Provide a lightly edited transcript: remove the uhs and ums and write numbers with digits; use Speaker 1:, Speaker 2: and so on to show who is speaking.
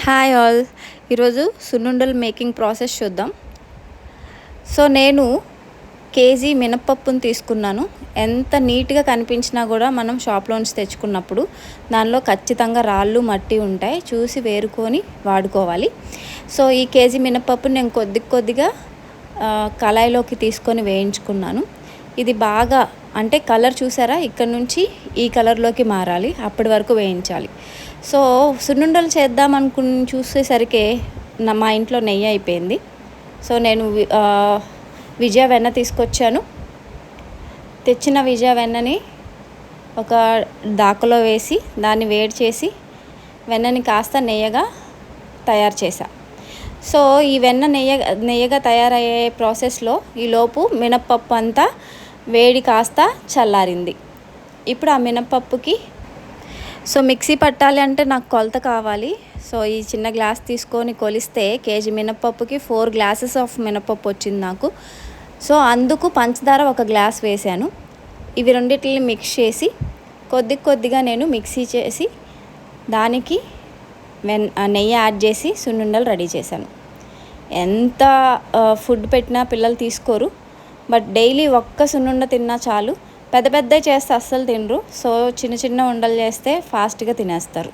Speaker 1: Hi all. ఈరోజు సున్నుండలు making process చూద్దాం. సో నేను కేజీ మినప్పప్పును తీసుకున్నాను. ఎంత నీట్గా కనిపించినా కూడా మనం షాప్లోంచి తెచ్చుకున్నప్పుడు దానిలో ఖచ్చితంగా రాళ్ళు మట్టి ఉంటాయి, చూసి వేరుకొని వాడుకోవాలి. సో ఈ కేజీ మినప్పప్పుని నేను కొద్దిగా కళాయిలోకి తీసుకొని వేయించుకున్నాను. ఇది బాగా అంటే కలర్ చూసారా, ఇక్కడ నుంచి ఈ కలర్లోకి మారాలి, అప్పటి వరకు వేయించాలి. సో సున్నుండలు చేద్దాం చూసేసరికి మా ఇంట్లో నెయ్యి అయిపోయింది. సో నేను విజయ వెన్న తీసుకొచ్చాను. తెచ్చిన విజయ వెన్నని ఒక దాకలో వేసి దాన్ని వేడి చేసి వెన్నని కాస్త నెయ్యగా తయారు చేశా. సో ఈ వెన్న నెయ్యగా తయారయ్యే ప్రాసెస్లో ఈలోపు మినప్పప్పు అంతా వేడి కాస్త చల్లారింది. ఇప్పుడు ఆ మినప్పప్పుకి సో మిక్సీ పట్టాలి అంటే నాకు కొలత కావాలి. సో ఈ చిన్న గ్లాస్ తీసుకొని కొలిస్తే కేజీ మినప్పప్పుకి 4 గ్లాసెస్ ఆఫ్ మినప్పప్పు వచ్చింది నాకు. సో అందుకు పంచదార 1 గ్లాస్ వేసాను. ఇవి రెండింటిని మిక్స్ చేసి కొద్దిగా నేను మిక్సీ చేసి దానికి నెయ్యి యాడ్ చేసి సున్నుండలు రెడీ చేశాను. ఎంత ఫుడ్ పెట్టినా పిల్లలు తీసుకోరు, బట్ డైలీ ఒక్క సున్నుండ తిన్నా చాలు. పెద్ద చేస్తే అస్సలు తినరు. సో చిన్న ఉండలు చేస్తే ఫాస్ట్గా తినేస్తారు.